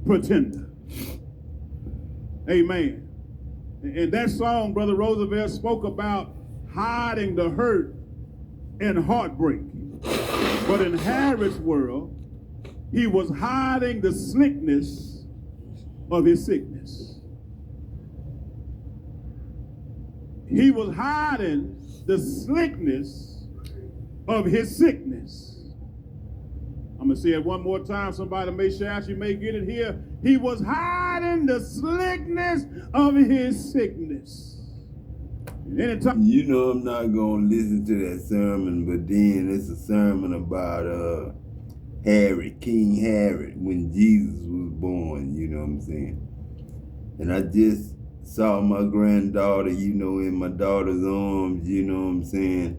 pretender. Amen. And that song, Brother Roosevelt spoke about hiding the hurt and heartbreak. But in Harriet's world, he was hiding the slickness of his sickness. He was hiding the slickness of his sickness. I'm going to say it one more time. Somebody may shout, you may get it here. He was hiding the slickness of his sickness. Anytime. You know I'm not going to listen to that sermon, but then it's a sermon about King Herod, when Jesus was born, you know what I'm saying? And I just saw my granddaughter, in my daughter's arms, you know what I'm saying?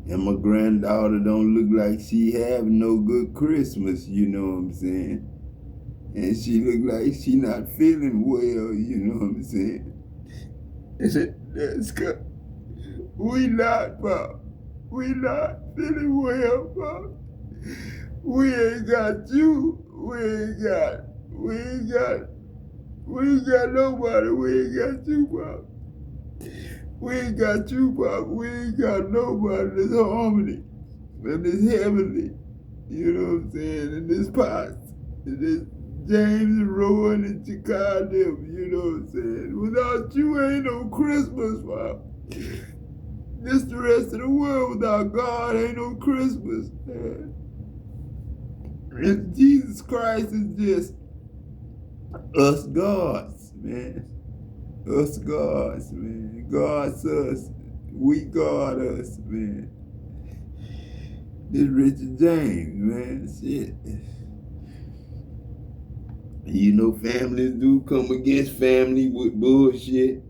And my granddaughter don't look like she having no good Christmas, you know what I'm saying? And she look like she not feeling well, you know what I'm saying? That's good. We not, Pop. We not feeling well, Pop. We ain't got you. We ain't got nobody. We ain't got you, Pop. We ain't got you, Pop. We ain't got nobody. This harmony and this heavenly, you know what I'm saying? And this pot, and this James and Rowan and Chicago, you know what I'm saying? Without you ain't no Christmas, Pop. This the rest of the world. Without God ain't no Christmas, man. And Jesus Christ is just us gods, man. Us gods, man. God's us. We God us, man. This Richard James, man. Shit. You know, families do come against family with bullshit.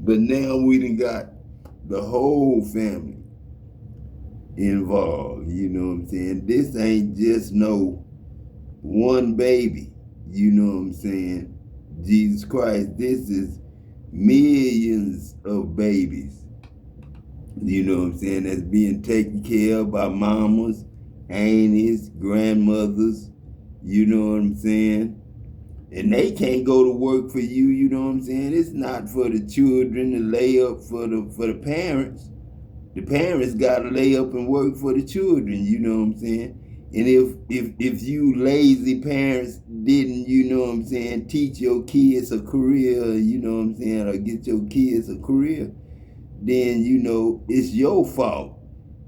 But now we done got the whole family involved, you know what I'm saying? This ain't just no one baby, you know what I'm saying? Jesus Christ, this is millions of babies, you know what I'm saying, that's being taken care of by mamas, aunties, grandmothers, you know what I'm saying? And they can't go to work for you, you know what I'm saying? It's not for the children to lay up for the parents. The parents gotta lay up and work for the children, you know what I'm saying? And if you lazy parents didn't, you know what I'm saying, teach your kids a career, you know what I'm saying, or get your kids a career, then, you know, it's your fault,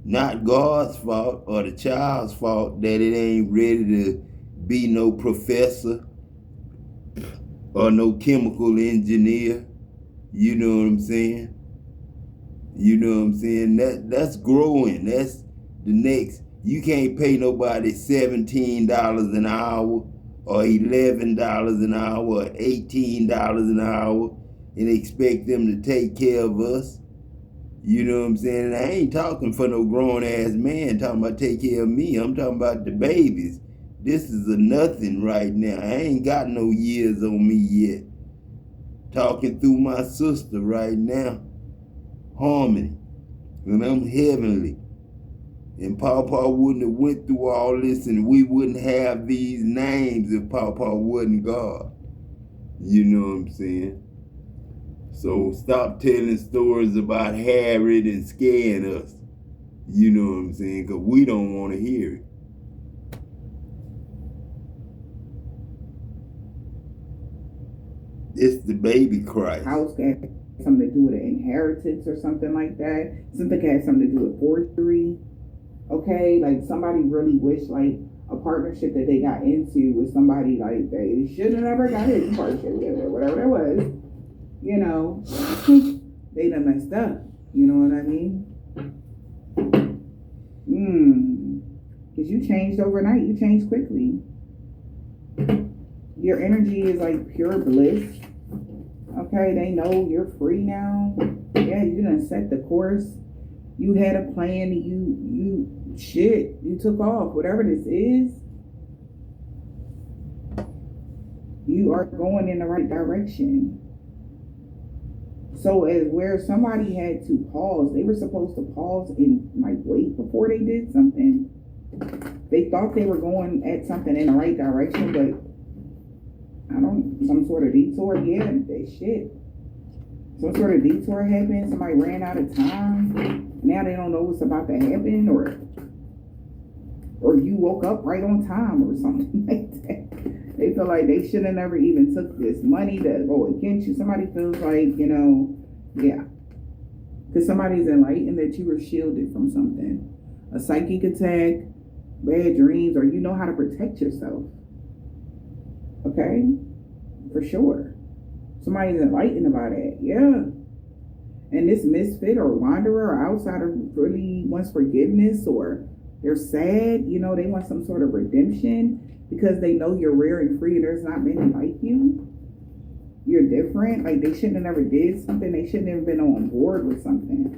not God's fault or the child's fault that it ain't ready to be no professor or no chemical engineer, you know what I'm saying? You know what I'm saying? That's growing. That's the next. You can't pay nobody $17 an hour or $11 an hour or $18 an hour and expect them to take care of us. You know what I'm saying? And I ain't talking for no grown ass man talking about take care of me. I'm talking about the babies. This is a nothing right now. I ain't got no years on me yet. Talking through my sister right now. Harmony. And I'm heavenly. And Papa wouldn't have went through all this and we wouldn't have these names if Papa wasn't God. You know what I'm saying? So stop telling stories about Herod and scaring us. You know what I'm saying? Because we don't want to hear it. It's the baby Christ. House got something to do with an inheritance or something like that. Something had something to do with forgery. Okay, like somebody really wished like a partnership that they got into with somebody like they should have never got into partnership with or whatever that was. You know, they done messed up. You know what I mean? Because you changed overnight. You changed quickly. Your energy is like pure bliss. Okay, they know you're free now. Yeah, you done set the course. You had a plan. You took off. Whatever this is, you are going in the right direction. So as where somebody had to pause, they were supposed to pause and like wait before they did something. They thought they were going at something in the right direction, but some sort of detour, yeah, that shit. Some sort of detour happened, somebody ran out of time. Now they don't know what's about to happen, or you woke up right on time or something like that. They feel like they should have never even took this money to go against you. Somebody feels like, yeah. Because somebody's enlightened that you were shielded from something. A psychic attack, bad dreams, or you know how to protect yourself. Okay? For sure. Somebody's enlightened about it. Yeah. And this misfit or wanderer or outsider really wants forgiveness, or they're sad, they want some sort of redemption because they know you're rare and free and there's not many like you. You're different. Like they shouldn't have never did something. They shouldn't have been on board with something.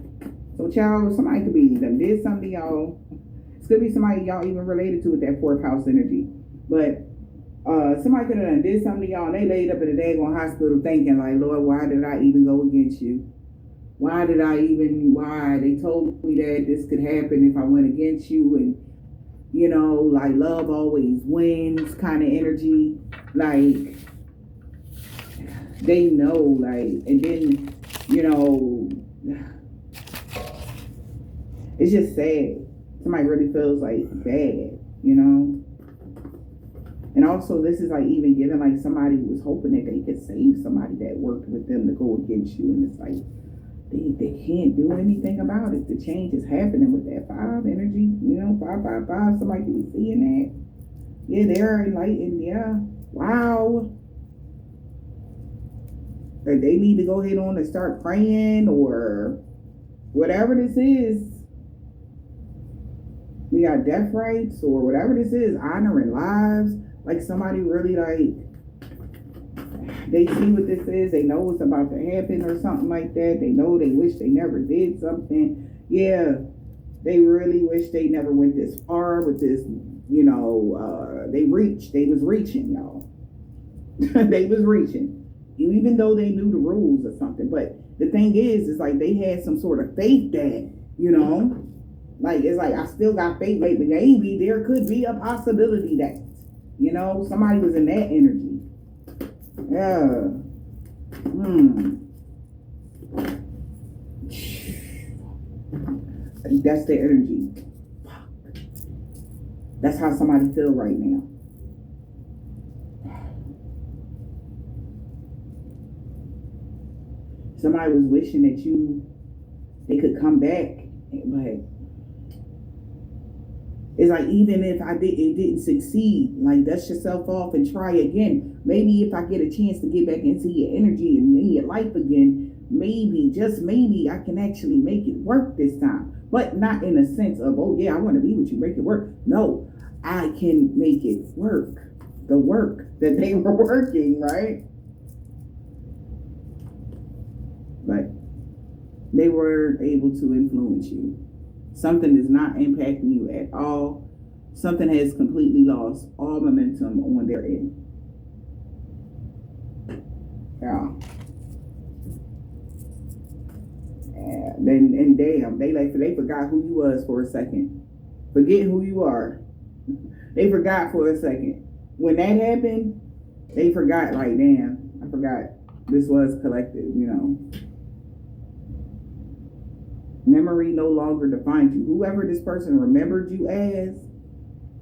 So child, somebody could be them did something to y'all. It's could be somebody y'all even related to with that fourth house energy. But somebody could have done did something to y'all and they laid up in a daggone hospital thinking like, Lord, why did I even go against you? Why? They told me that this could happen if I went against you, and like love always wins kind of energy. Like they know, like, and then it's just sad. Somebody really feels like bad, And also this is like even giving like somebody who was hoping that they could save somebody that worked with them to go against you, and it's like they can't do anything about it. The change is happening with that 5 energy, 555. Somebody could be seeing that. Yeah, they're enlightened. Yeah. Wow. That they need to go ahead on and start praying or whatever this is. We got death rights or whatever this is, honoring lives. Like somebody really like, they see what this is, they know what's about to happen or something like that. They know they wish they never did something. Yeah, they really wish they never went this far with this, they was reaching, y'all. They was reaching. Even though they knew the rules or something. But the thing is like they had some sort of faith that, like it's like I still got faith, like maybe there could be a possibility that, somebody was in that energy. Yeah. That's the energy. That's how somebody feel right now. Somebody was wishing that they could come back, but it's like even if it didn't succeed, like dust yourself off and try again. Maybe if I get a chance to get back into your energy and in your life again, maybe, just maybe, I can actually make it work this time. But not in a sense of, oh yeah, I want to be with you, make it work. No, I can make it work. The work that they were working, right? But they were able to influence you. Something is not impacting you at all. Something has completely lost all momentum on their end. Yeah. And damn, they forgot who you was for a second. Forget who you are. They forgot for a second. When that happened, they forgot, like, damn, I forgot this was collective, Memory no longer defines you. Whoever this person remembered you as,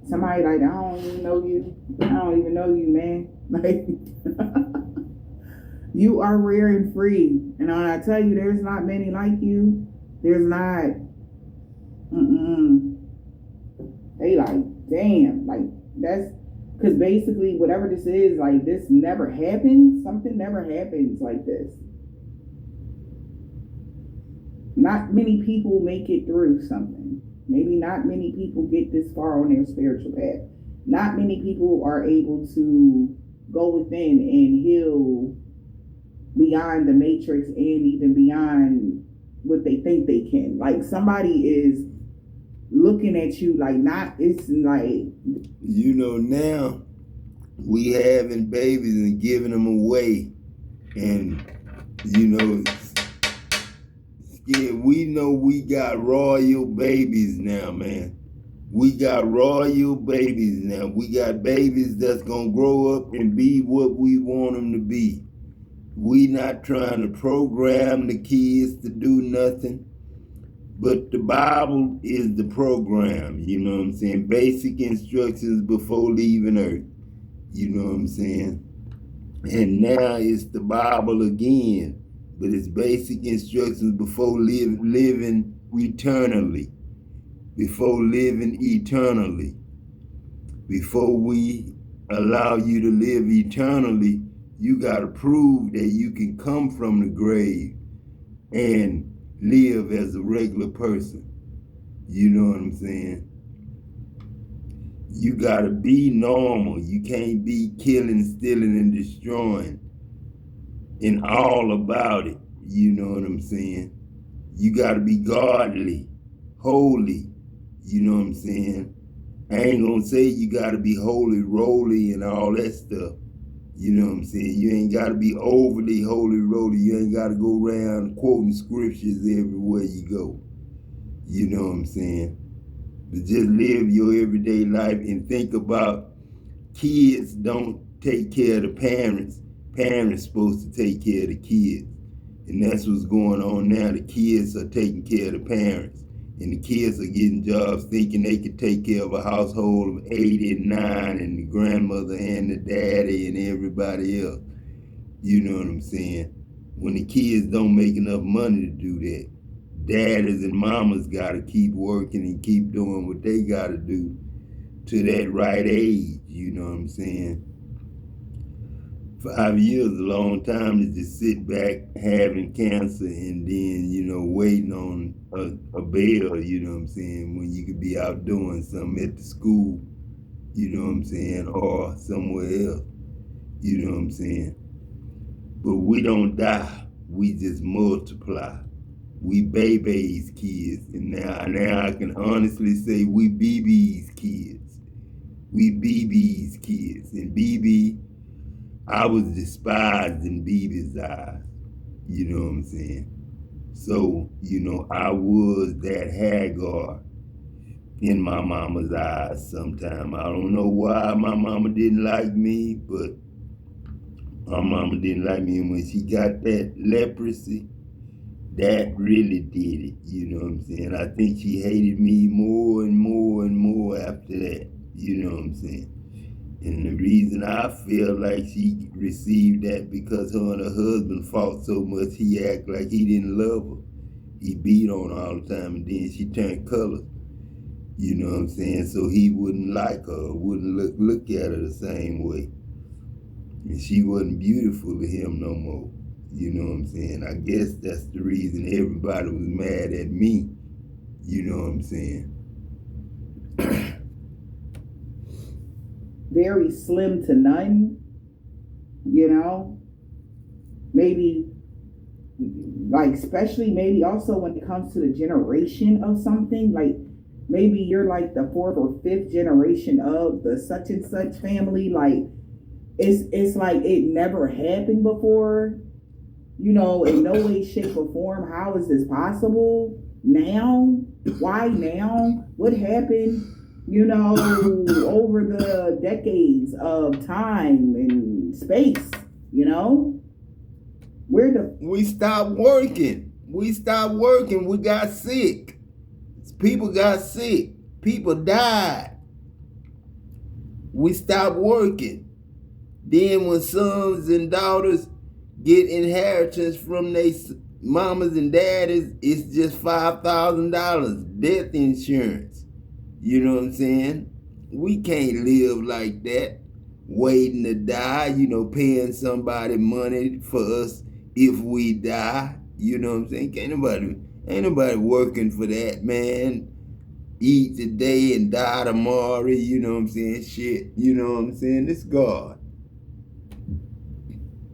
somebody like, I don't even know you. I don't even know you, man. Like, you are rare and free. And when I tell you, there's not many like you. There's not. They like, damn. Like, that's, because basically, whatever this is, like, this never happens. Something never happens like this. Not many people make it through something. Maybe not many people get this far on their spiritual path. Not many people are able to go within and heal beyond the matrix and even beyond what they think they can. Like somebody is looking at you like it's like... Now we having babies and giving them away. And, again, we know we got royal babies now, man. We got royal babies now. We got babies that's gonna grow up and be what we want them to be. We not trying to program the kids to do nothing, but the Bible is the program, you know what I'm saying? Basic instructions before leaving earth, you know what I'm saying? And now it's the Bible again, but it's basic instructions before living eternally. Before living eternally. Before we allow you to live eternally, you got to prove that you can come from the grave and live as a regular person. You know what I'm saying? You got to be normal. You can't be killing, stealing, and destroying and all about it. You know what I'm saying? You got to be godly, holy. You know what I'm saying? I ain't gonna say you gotta be holy roly and all that stuff. You know what I'm saying? You ain't gotta be overly holy roly. You ain't gotta go around quoting scriptures everywhere you go. You know what I'm saying? But just live your everyday life and think about kids don't take care of the parents. Parents supposed to take care of the kids. And that's what's going on now. The kids are taking care of the parents. And the kids are getting jobs thinking they could take care of a household of 8 and 9 and the grandmother and the daddy and everybody else. You know what I'm saying? When the kids don't make enough money to do that, daddies and mamas got to keep working and keep doing what they got to do to that right age. You know what I'm saying? 5 years is a long time to just sit back having cancer and then, you know, waiting on a bail, you know what I'm saying, when you could be out doing something at the school, you know what I'm saying, or somewhere else, you know what I'm saying. But we don't die, we just multiply. We baby's kids, and now I can honestly say we BB's kids. We BB's kids, and BB, I was despised in BB's eyes, you know what I'm saying? So, you know, I was that Hagar in my mama's eyes sometime. I don't know why my mama didn't like me, but my mama didn't like me. And when she got that leprosy, that really did it, you know what I'm saying? I think she hated me more and more and more after that, you know what I'm saying? And the reason I feel like she received that because her and her husband fought so much, he acted like he didn't love her. He beat on her all the time, and then she turned colors. You know what I'm saying? So he wouldn't like her, wouldn't look at her the same way. And she wasn't beautiful to him no more. You know what I'm saying? I guess that's the reason everybody was mad at me. You know what I'm saying? Very slim to none, you know, maybe like, especially maybe also when it comes to the generation of something, like maybe you're like the 4th or 5th generation of the such and such family, like it's like it never happened before, you know, in no way, shape, or form. How is this possible now? Why now? What happened? You know, over the decades of time and space, you know? We stopped working. We got sick. People got sick. People died. We stopped working. Then when sons and daughters get inheritance from their mamas and daddies, it's just $5,000 death insurance. You know what I'm saying? We can't live like that, waiting to die, you know, paying somebody money for us if we die. You know what I'm saying? Ain't nobody working for that, man. Eat today and die tomorrow, you know what I'm saying? Shit, you know what I'm saying? It's God.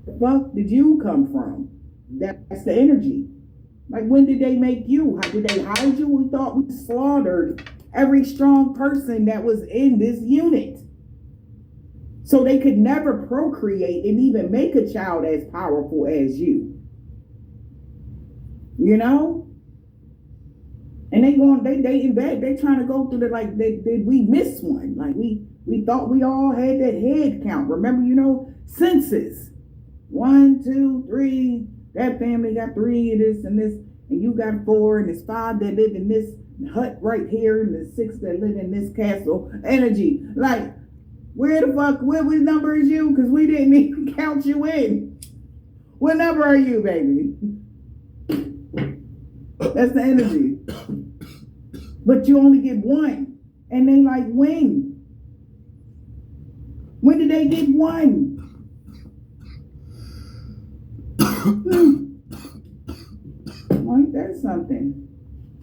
The fuck did you come from? That's the energy. Like, when did they make you? How did they hide you? We thought we slaughtered every strong person that was in this unit, so they could never procreate and even make a child as powerful as you. You know? And they dating back. They trying to go through the like. Did we miss one? Like we thought we all had that head count. Remember, census. 1, 2, 3. That family got 3 of this and this, and you got 4, and there's 5 that live in this hut right here, and there's 6 that live in this castle. Energy. Like, where the fuck? What number is you? Because we didn't even count you in. What number are you, baby? That's the energy. But you only get 1. And they like, when? When did they get 1? Ain't that something?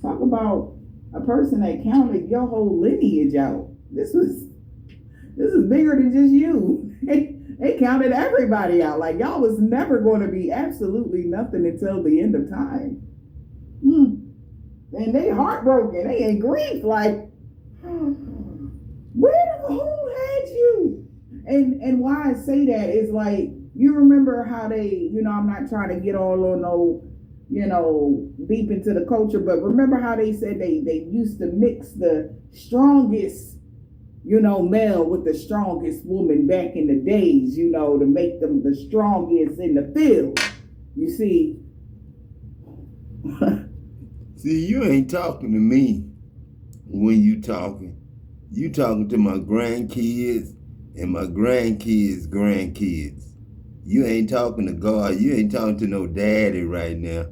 Talk about a person that counted your whole lineage out. This is bigger than just you. They counted everybody out. Like, y'all was never going to be absolutely nothing until the end of time. And they heartbroken. They in grief. Like, who had you? And why I say that is like, you remember how they, I'm not trying to get all on deep into the culture, but remember how they said they used to mix the strongest, male with the strongest woman back in the days, to make them the strongest in the field. You see? See, you ain't talking to me when you talking. You talking to my grandkids and my grandkids' grandkids. You ain't talking to God. You ain't talking to no daddy right now.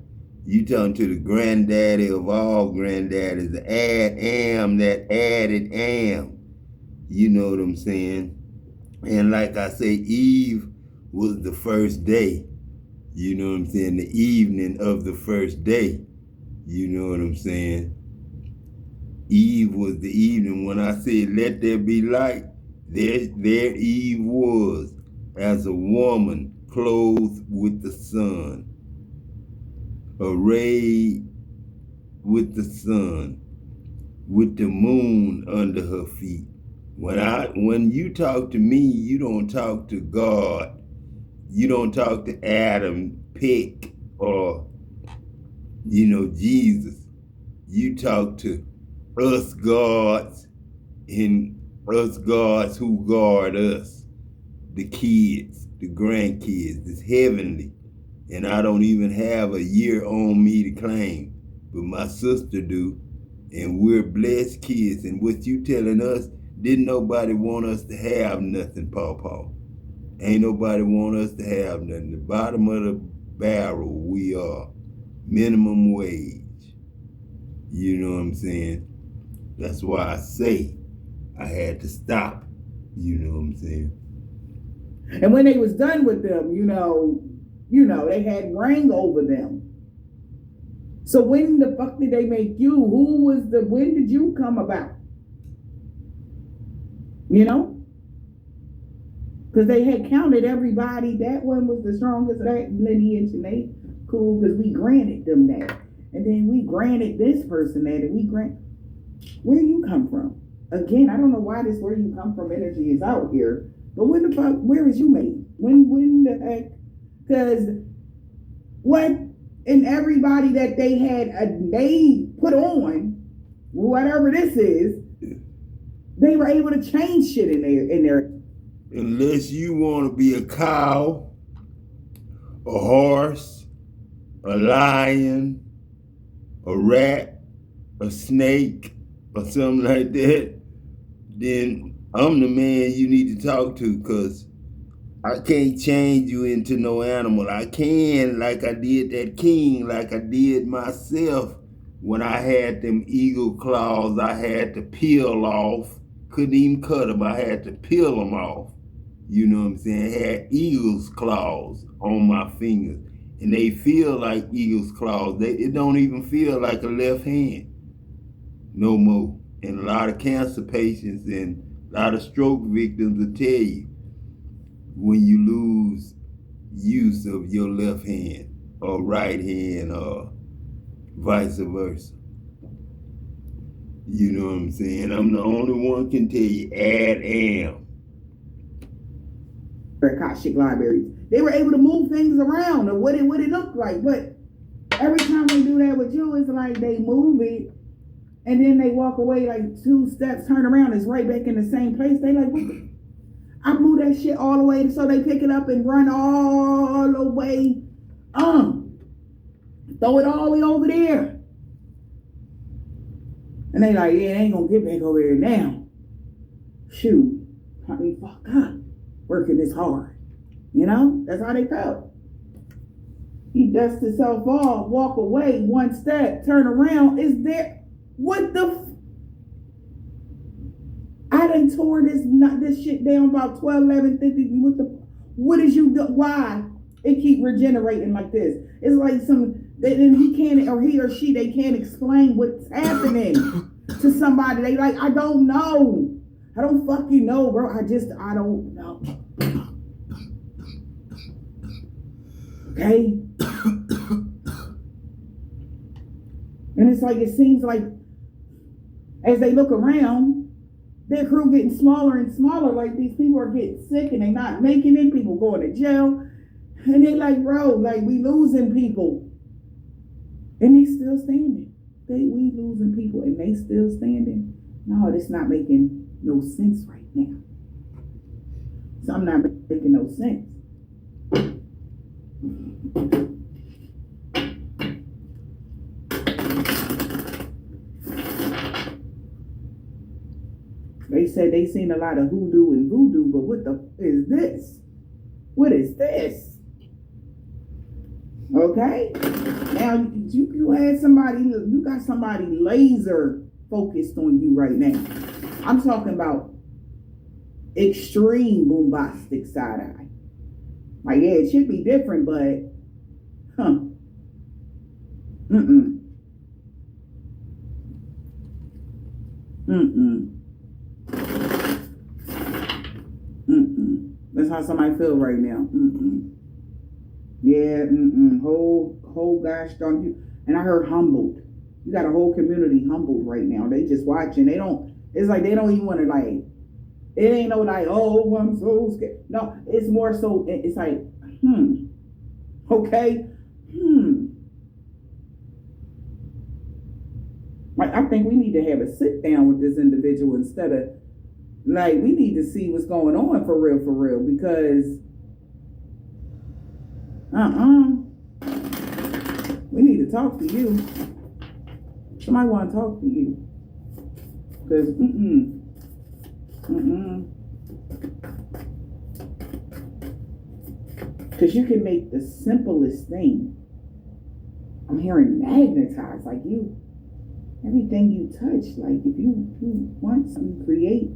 You talking to the granddaddy of all granddaddies, the am that added am. You know what I'm saying? And like I say, Eve was the first day. You know what I'm saying? The evening of the first day. You know what I'm saying? Eve was the evening. When I said, let there be light, there Eve was, as a woman clothed with the sun, arrayed with the sun, with the moon under her feet. When you talk to me, you don't talk to God. You don't talk to Adam, Pick, or Jesus. You talk to us gods, and us gods who guard us, the kids, the grandkids, it's heavenly. And I don't even have a year on me to claim, but my sister do. And we're blessed kids. And what you telling us, didn't nobody want us to have nothing, Pawpaw. Ain't nobody want us to have nothing. The bottom of the barrel, we are minimum wage. You know what I'm saying? That's why I say I had to stop. You know what I'm saying? And when they was done with them, they had reign over them. So when the fuck did they make you? When did you come about? Because they had counted everybody. That one was the strongest of that lineage, and they cool because we granted them that. And then we granted this person that, and where you come from? Again, I don't know why this where you come from energy is out here, but when the fuck, where is you made? When the heck? Because what in everybody that they had put on, whatever this is, they were able to change shit in there. Unless you want to be a cow, a horse, a lion, a rat, a snake, or something like that, then I'm the man you need to talk to, because I can't change you into no animal. I can, like I did that king, like I did myself when I had them eagle claws I had to peel off. Couldn't even cut them. I had to peel them off. You know what I'm saying? I had eagle's claws on my fingers. And they feel like eagle's claws. It don't even feel like a left hand no more. And a lot of cancer patients and a lot of stroke victims will tell you when you lose use of your left hand or right hand or vice versa. You know what I'm saying? I'm the only one can tell you add am. Akashic libraries. They were able to move things around or what it looked like. But every time they do that with you, it's like they move it And then they walk away like 2 steps, turn around, it's right back in the same place. They like, what the? I move that shit all the way so they pick it up and run all the way. Throw it all the way over there. And they like, yeah, they ain't gonna get back over there now. Shoot, got me fucked up. Working this hard. You know? That's how they felt. He dusts himself off, walk away, 1 step, turn around. Is there, what the I done tore this shit down about 12, 11, 50. What is you do? Why? It keep regenerating like this. It's like then he can't, or he or she, they can't explain what's happening to somebody. They like, I don't know. I don't fucking know, bro. I don't know. Okay? And it's like, it seems like as they look around, their crew getting smaller and smaller. Like these people are getting sick and they not making it. People going to jail. And they like, bro, like we losing people. And they still standing. We losing people and they still standing. No, this not making no sense right now. So I'm not making no sense. They said they seen a lot of hoodoo and voodoo, but what the is this? What is this? Okay? Now you had somebody, you got somebody laser focused on you right now. I'm talking about extreme bombastic side eye. Like, yeah, it should be different, but That's how somebody feel right now. Yeah, whole gosh darn you. And I heard humbled. You got a whole community humbled right now. They just watching. They don't, it's like they don't even want to like, it ain't no like, oh, I'm so scared. No, it's more so, it's like, okay, Like, I think we need to have a sit down with this individual instead of, like, we need to see what's going on for real, because, we need to talk to you. Somebody want to talk to you. Because, Because you can make the simplest thing. I'm hearing magnetized, like you, everything you touch, like if you want something, create.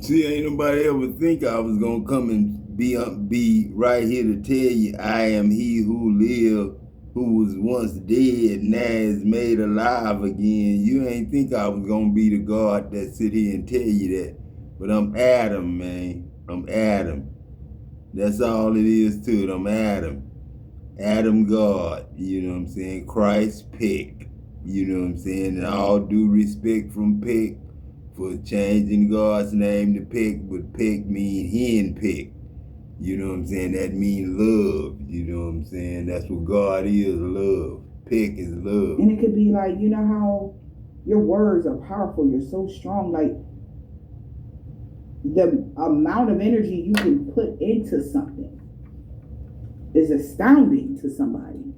See, ain't nobody ever think I was gonna come and be right here to tell you I am he who lived, who was once dead, now is made alive again. You ain't think I was gonna be the God that sit here and tell you that. But I'm Adam, man. I'm Adam. That's all it is to it. I'm Adam. Adam God, you know what I'm saying? Christ Pick, you know what I'm saying? And all due respect from Pick for changing God's name to Pick, but Pick mean hen pick. You know what I'm saying? That means love, you know what I'm saying? That's what God is, love. Pick is love. And it could be like, you know how your words are powerful, you're so strong, like the amount of energy you can put into something is astounding to somebody.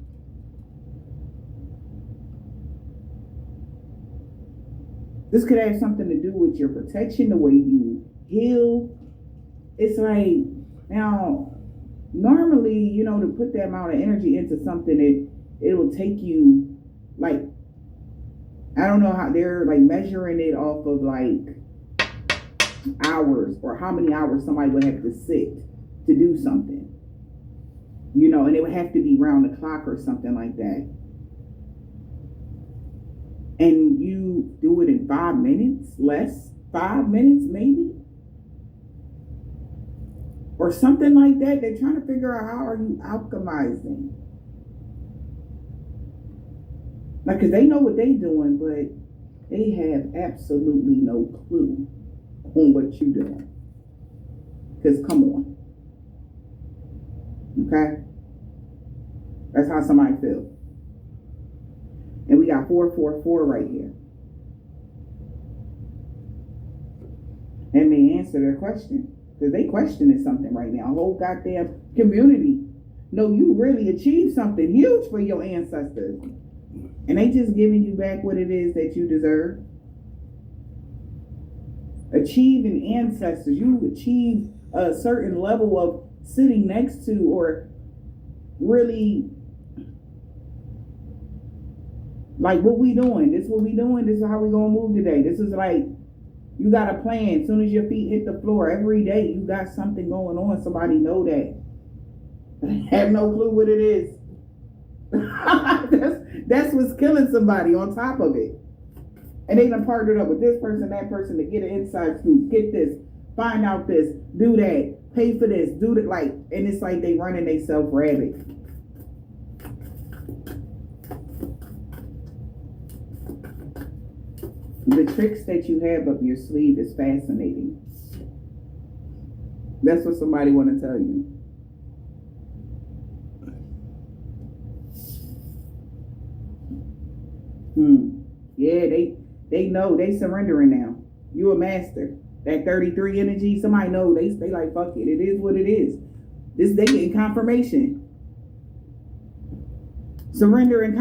This could have something to do with your protection, the way you heal. It's like, now, normally, you know, to put that amount of energy into something, it will take you, like, I don't know how they're like measuring it off of like hours, or how many hours somebody would have to sit to do something. You know, and it would have to be round the clock or something like that. And you do it in 5 minutes, less, 5 minutes maybe, or something like that. They're trying to figure out, how are you alchemizing? Like, because they know what they're doing, but they have absolutely no clue on what you're doing. Because come on. Okay? That's how somebody feels. And we got 444 right here. And they answer their question. Because they questioning something right now. A whole goddamn community. No, you really achieved something huge for your ancestors. And they just giving you back what it is that you deserve. Achieving ancestors. You achieved a certain level of sitting next to or really like what we doing. This is what we doing. This is how we gonna move today. This is like you got a plan. As soon as your feet hit the floor every day, you got something going on. Somebody know that. Have no clue what it is. that's what's killing somebody on top of it. And they done partnered up with this person, that person to get an inside scoop, get this, find out this, do that, pay for this, do that, like, and it's like they running themselves rabbit. The tricks that you have up your sleeve is fascinating. That's what somebody want to tell you. Yeah, they know they surrendering now. You a master. That 33 energy, somebody know they like fuck it. It is what it is. This they getting confirmation. Surrender and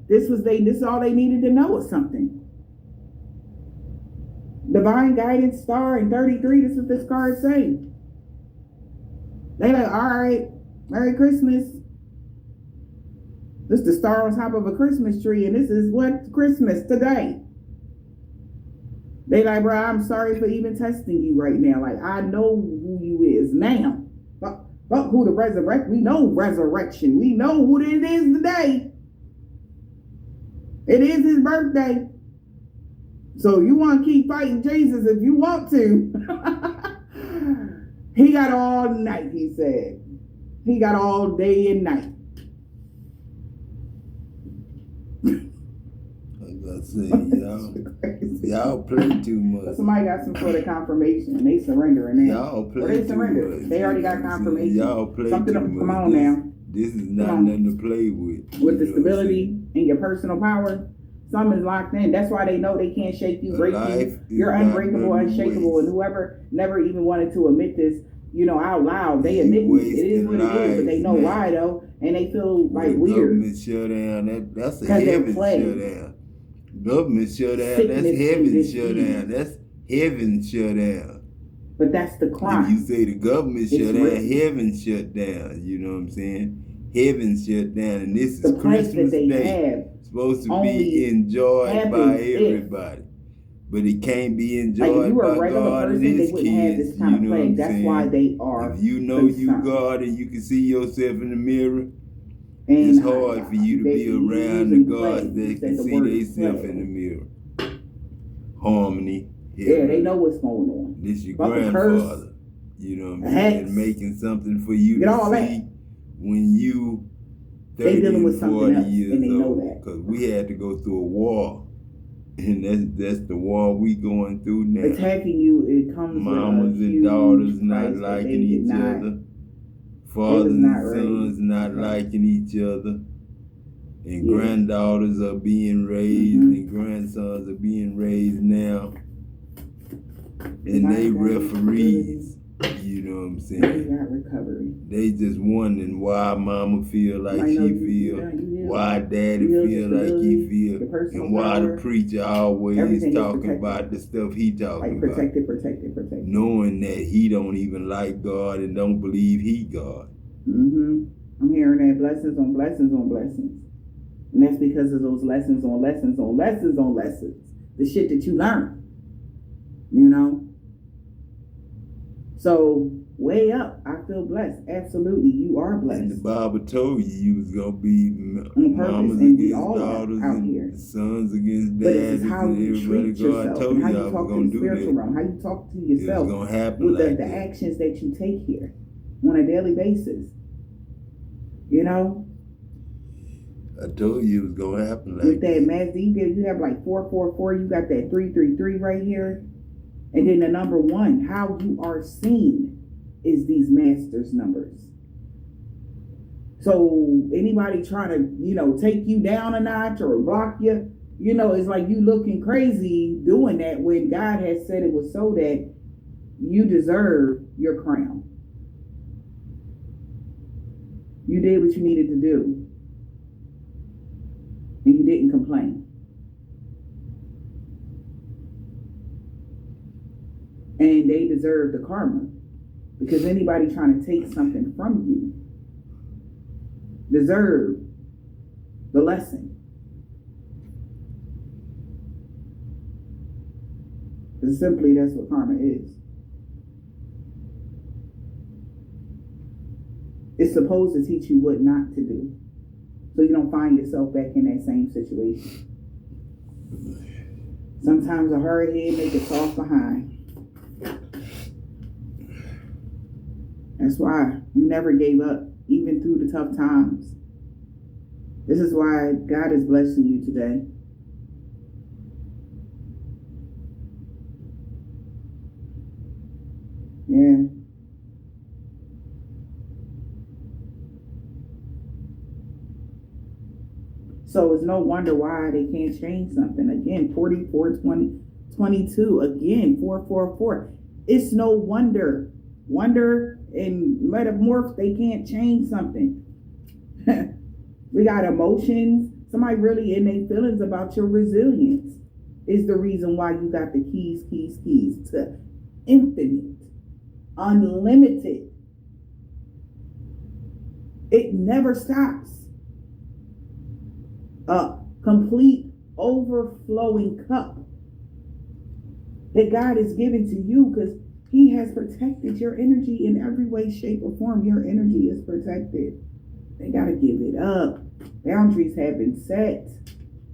this is all they needed to know or something. Divine guidance star and 33, this is what this card saying. They like, all right, Merry Christmas. This is the star on top of a Christmas tree, and this is what Christmas today. They like, bro, I'm sorry for even testing you right now. Like, I know who you is now. Fuck who the resurrect. We know resurrection. We know who it is today. It is his birthday. So you want to keep fighting Jesus if you want to. He got all night, he said. He got all day and night. Y'all play too much. But somebody got some sort of confirmation and they surrendering now. Y'all play they surrender. Too much. They already got confirmation. Y'all play something too to, much. come on now. This is not nothing to play with. With the stability and your personal power, something is locked in. That's why they know they can't shake you, break you. You're unbreakable, unshakable, and whoever never even wanted to admit this, out loud, they admit it is what it is, but they know why though, and they feel like weird. Government shutdown. That's a heaven shutdown. Government shutdown. That's heaven shutdown. That's heaven shutdown. But that's the crime. If you say the government shut down, heaven shut down. You know what I'm saying? Heaven shut down, and this is Christmas Day. Supposed to be enjoyed by everybody, but it can't be enjoyed by God and His kids. You know what I'm saying? That's why they are. If you know you God and you can see yourself in the mirror, it's hard for you to be around the gods that can see themselves in the mirror. Harmony. Yeah, they know what's going on. This your grandfather. You know what I'm saying? Making something for you to see when you 30 and 40 years old. Because we had to go through a war. And that's the war we going through now. Attacking you, it comes Mamas and daughters not liking each other. Fathers and sons not liking each other. And granddaughters are being raised and grandsons are being raised now. And they referees. You know what I'm saying? They got recovery. They just wondering why mama feel like she feel, why daddy feel like he feel, and why the preacher always talking about the stuff he talking about. Protected. Knowing that he don't even like God and don't believe he God. I'm hearing that blessings on blessings on blessings. And that's because of those lessons on lessons on lessons on lessons. The shit that you learn. So, way up, I feel blessed. Absolutely, you are blessed. And the Bible told you was going to be mamas and against daughters and sons against dads and everybody. God told you I was going to do that. How you talk to yourself. It was going to happen with like the actions that you take here on a daily basis. I told you it was going to happen like with that. Math, you have like 444, you got that 333 right here. And then the number 1, how you are seen is these masters numbers. So anybody trying to, take you down a notch or block you, it's like you looking crazy doing that when God has said it was so that you deserve your crown. You did what you needed to do. And you didn't complain. And they deserve the karma. Because anybody trying to take something from you deserve the lesson. Because simply that's what karma is. It's supposed to teach you what not to do, so you don't find yourself back in that same situation. Sometimes a hard head make it soft behind. That's why you never gave up, even through the tough times. This is why God is blessing you today. Yeah. So it's no wonder why they can't change something. Again, 44, 20, 22. Again, 444. It's no wonder. Wonder and metamorph, they can't change something. We got emotions. Somebody really in their feelings about your resilience is the reason why you got the keys to infinite, unlimited. It never stops. A complete overflowing cup that God is giving to you because He has protected your energy in every way, shape, or form. Your energy is protected. They got to give it up. Boundaries have been set.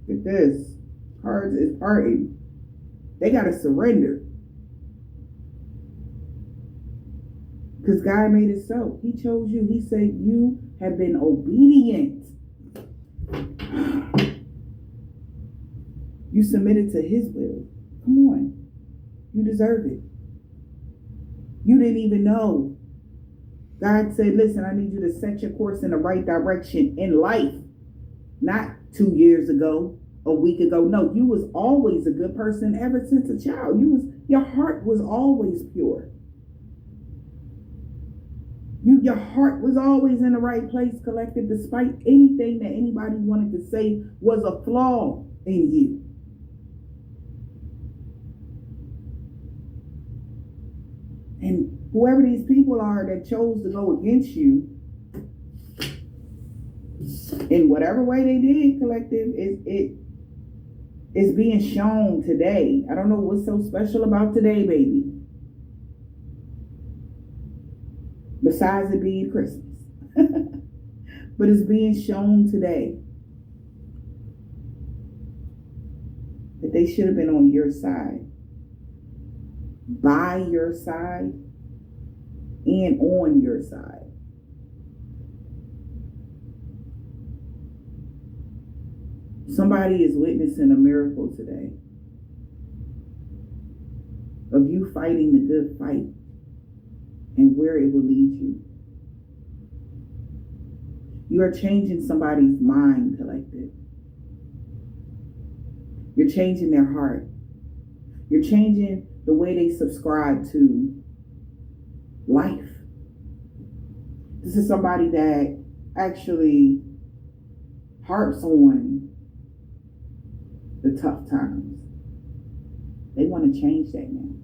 Look at this. Cards is parting. They got to surrender. Because God made it so. He chose you. He said you have been obedient. You submitted to His will. Come on. You deserve it. You didn't even know. God said, listen, I need you to set your course in the right direction in life. Not 2 years ago, a week ago. No, you was always a good person ever since a child. Your heart was always pure. Your heart was always in the right place, collective, despite anything that anybody wanted to say was a flaw in you. And whoever these people are that chose to go against you, in whatever way they did, collective, it is being shown today. I don't know what's so special about today, baby. Besides it being Christmas. But it's being shown today that they should have been on your side, by your side, and on your side. Somebody is witnessing a miracle today of you fighting the good fight and where it will lead you. You are changing somebody's mind, collective. You're changing their heart. You're changing the way they subscribe to life. This is somebody that actually harps on the tough times. They want to change that now.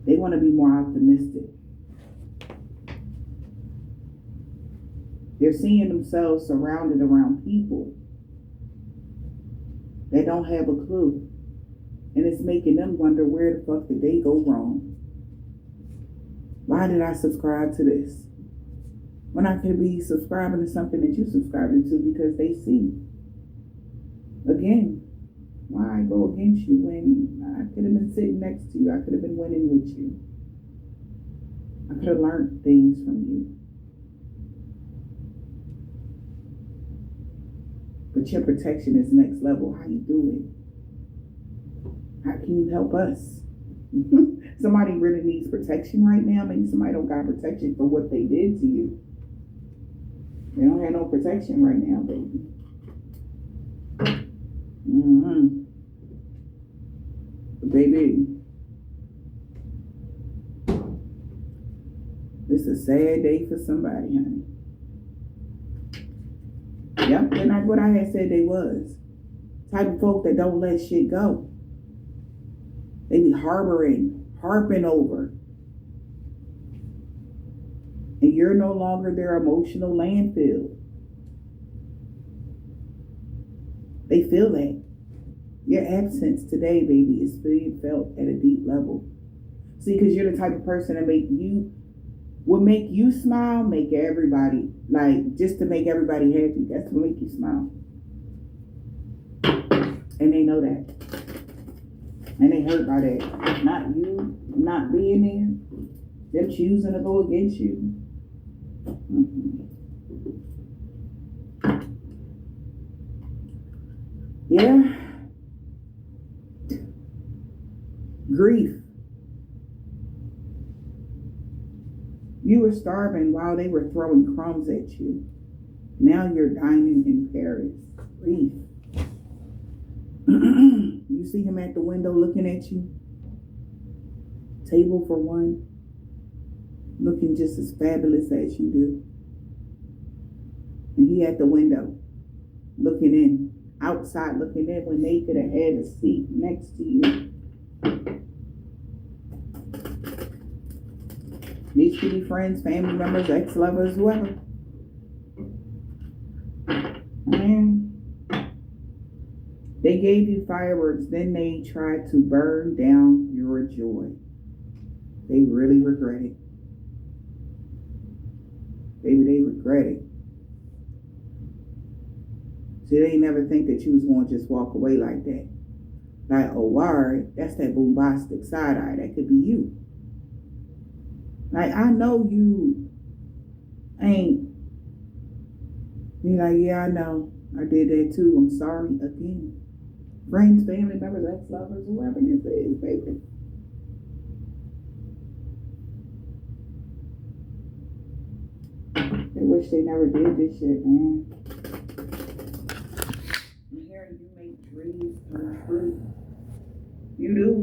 They want to be more optimistic. They're seeing themselves surrounded around people that don't have a clue. And it's making them wonder, where the fuck did they go wrong? Why did I subscribe to this? When I could be subscribing to something that you subscribing to because they see. Again, why go against you when I could have been sitting next to you? I could have been winning with you. I could have learned things from you. But your protection is next level. How you do it? How can you help us? Somebody really needs protection right now. Maybe somebody don't got protection for what they did to you. They don't have no protection right now, baby. Mm-hmm. Baby, it's a sad day for somebody, honey. Yep, they're not what I had said they was. Type of folk that don't let shit go. They be harping over. And you're no longer their emotional landfill. They feel that. Your absence today, baby, is being felt at a deep level. See, because you're the type of person that would make you smile, make everybody, like, just to make everybody happy. That's what make you smile. And they know that. And they hurt by that. Not you not being there. Them choosing to go against you. Mm-hmm. Yeah. Grief. You were starving while they were throwing crumbs at you. Now you're dining in Paris. Grief. You see him at the window looking at you. Table for one. Looking just as fabulous as you do. And he at the window. Looking in. Outside looking in when they could have had a seat next to you. These could be friends, family members, ex-lovers, whoever. And they gave you fireworks, then they tried to burn down your joy. They really regret it. Baby, they regret it. See, they never think that you was going to just walk away like that. Like, oh, word, that's that bombastic side eye. That could be you. Like, I know you ain't. You're like, yeah, I know. I did that too. I'm sorry again. Friends, family members, ex-lovers, whoever this is, baby. They wish they never did this shit, man. I'm hearing you make dreams come true. You do.